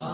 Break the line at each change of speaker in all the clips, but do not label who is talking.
चंद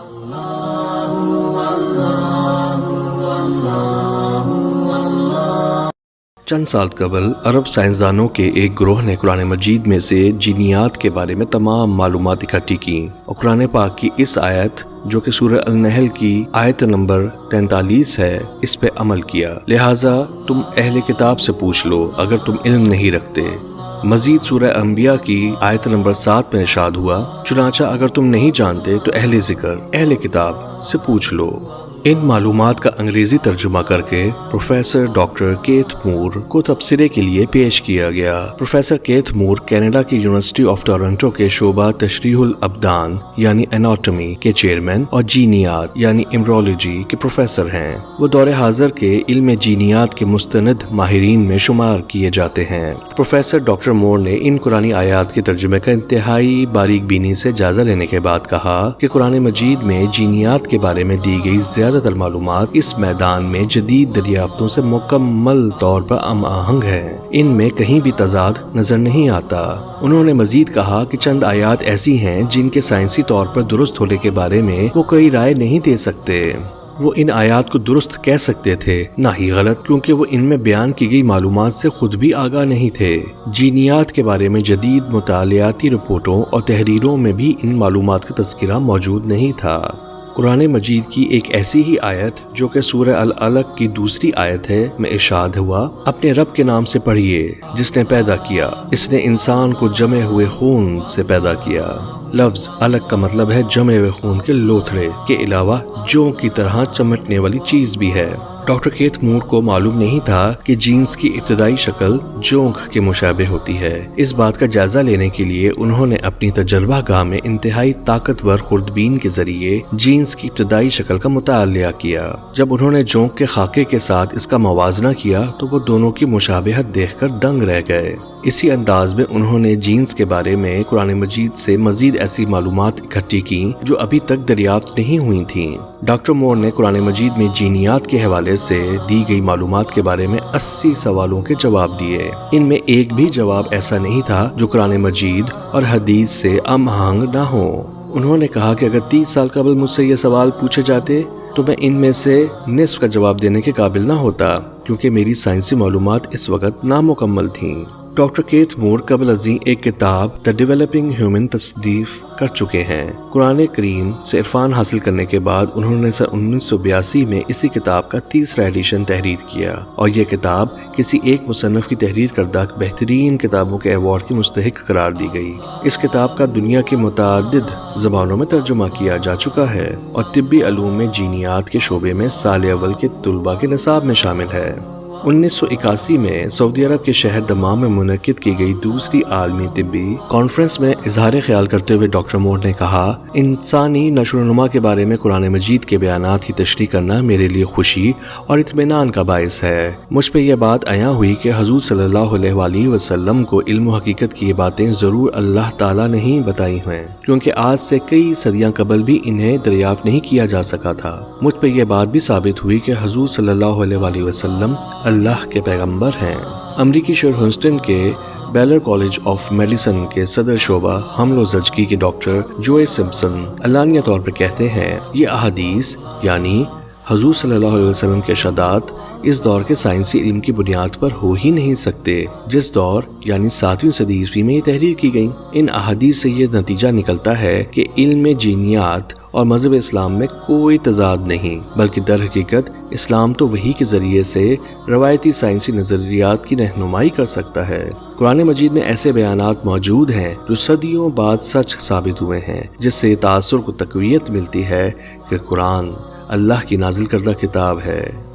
साल कबल अरब साइंसदानों के एक ग्रोह ने कुरान मजीद में से जिन्नियात के बारे में तमाम मालूमात इकट्ठी की और कुरान पाक की इस आयत जो कि सूरह अल-नहल की आयत नंबर 43 है, इस पे अमल किया। लिहाजा तुम अहले किताब से पूछ लो अगर तुम इल्म नहीं रखते। मजीद सूरह अंबिया की आयत नंबर 7 में इरशाद हुआ, चुनाचा अगर तुम नहीं जानते तो अहले जिक्र अहले किताब से पूछ लो। इन मालूमात का अंग्रेजी तर्जुमा करके प्रोफेसर डॉक्टर केथ मूर को तबसरे के लिए पेश किया गया। प्रोफेसर केथ मूर कनाडा की यूनिवर्सिटी ऑफ टोरंटो के शोबा तशरीहुल अब्दान यानी एनाटॉमी के चेयरमैन और जीनियात यानी एम्ब्रोलॉजी के प्रोफेसर हैं। वो दौरे हाजिर के इल्म जीनियात के मुस्तनद माहिरीन में शुमार किए जाते हैं। प्रोफेसर डॉक्टर मूर ने इन कुरानी आयात के तर्जुमे का इंतहाई बारीक बीनी से जायजा लेने के बाद कहा कि कुरान मजीद में जीनियात के बारे में दी गई ज्यादातर मालूमात इस मैदान में जदीद दरियाफ्तों से मुकम्मल तौर पर हम आहंग है। इनमें कहीं भी तजाद नजर नहीं आता। उन्होंने मजीद कहा कि चंद आयात ऐसी हैं जिनके साइंसी तौर पर दुरुस्त होने के बारे में वो कोई राय नहीं दे सकते। वो इन आयात को दुरुस्त कह सकते थे, ना ही गलत, क्योंकि वो इनमें बयान की गई मालूमात से खुद भी आगाह नहीं थे। जीनियात के बारे में जदीद मुतालियाती रिपोर्टों और तहरीरों में भी इन मालूमात का तज़किरा मौजूद नहीं था। कुरान मजीद की एक ऐसी ही आयत जो कि सूरह अल-अलक की दूसरी आयत है में इरशाद हुआ, अपने रब के नाम से पढ़िए जिसने पैदा किया, इसने इंसान को जमे हुए खून से पैदा किया। लफ्ज अलग का मतलब है जमे हुए खून के लोथड़े के अलावा जोंक की तरह चमकने वाली चीज भी है। डॉक्टर केथ मूर को मालूम नहीं था कि जीन्स की इब्तदाई शक्ल जोंक के मुशाबे होती है। इस बात का जायजा लेने के लिए उन्होंने अपनी तजर्बा गाह में इंतहाई ताकतवर खुर्दबीन के जरिए जीन्स की इब्तदाई शक्ल का मुतालिया किया। जब उन्होंने जोंक के खाके के साथ इसका मवाजना किया तो वो दोनों की मुशाबहत देखकर दंग रह गए। इसी अंदाज में उन्होंने जीन्स के बारे में कुरान मजीद से मजीद ऐसी मालूमात इकट्ठी की जो अभी तक दरियाफ्त नहीं हुई थी। डॉक्टर मूर ने कुरान मजीद में जीनियात के हवाले से दी गई मालूमात के बारे में 80 सवालों के जवाब दिए। इनमें एक भी जवाब ऐसा नहीं था जो कुरान मजीद और हदीस से हमआहंग न हो। उन्होंने कहा कि अगर 30 साल कबल मुझसे ये सवाल पूछे जाते तो मैं इनमें से निस्फ का जवाब देने के काबिल न होता, क्योंकि मेरी साइंसी मालूमात इस वक्त नामुकम्मल थीं। डॉक्टर केथ मूर कबल अज़ीं एक किताब द डेवलपिंग ह्यूमन तसदीफ कर चुके हैं। कुरान करीम से इरफान हासिल करने के बाद उन्होंने सन 1982 में इसी किताब का तीसरा एडिशन तहरीर किया और यह किताब किसी एक मुसन्नफ की तहरीर करदा बेहतरीन किताबों के अवार्ड की मुस्तहिक करार दी गई। इस किताब का दुनिया की मुतादिद ज़बानों में तर्जुमा किया जा चुका है और तिब्बी अलूम में जीनियात के शोबे में साल अव्वल के तुलबा के निसाब में शामिल है। 1981 में सऊदी अरब के शहर दमाम में मुनक्किद की गई दूसरी आलमी तिब्बी कॉन्फ्रेंस में इजहार ख्याल करते हुए डॉक्टर मूर ने कहा, इंसानी नशोनुमा के बारे में कुरान मजीद के बयानात की तशरीह करना मेरे लिए खुशी और इत्मीनान का बायस है। मुझ पे यह बात आया हुई कि हजूर सल्लल्लाहु अलैहि वसल्लम को इल्म व हकीकत की ये बातें जरूर अल्लाह ताला ने ही बताई हैं, क्योंकि आज से कई सदियां कबल भी इन्हें दरियाफ्त नहीं किया जा सका था। मुझ पे यह बात भी साबित हुई कि हजूर सल्लल्लाहु अलैहि वसल्लम अल्लाह के पैगंबर हैं। अमरीकी शहर ह्यूस्टन के बेलर कॉलेज ऑफ मेडिसिन के सदर शोबा हमलो ज़ज्की के डॉक्टर जोए सिम्पसन अलानिया तौर पर कहते हैं, ये अहादीस यानी हजूर सल्लल्लाहु अलैहि वसल्लम के इरशादात इस दौर के साइंसी इल्म की बुनियाद पर हो ही नहीं सकते जिस दौर यानी 7वीं सदी ईस्वी में ये तहरीर की गई। इन अहादीस से ये नतीजा निकलता है कि इल्म जीनियात और मजहब इस्लाम में कोई तजाद नहीं, बल्कि दर हकीकत इस्लाम तो वही के जरिए से रवायती साइंसी नजरियात की रहनुमाई कर सकता है। कुरान मजीद में ऐसे बयानात मौजूद हैं जो सदियों बाद सच साबित हुए हैं, जिससे तासुर को तकवीयत मिलती है कि कुरान अल्लाह की नाजिल करदा किताब है।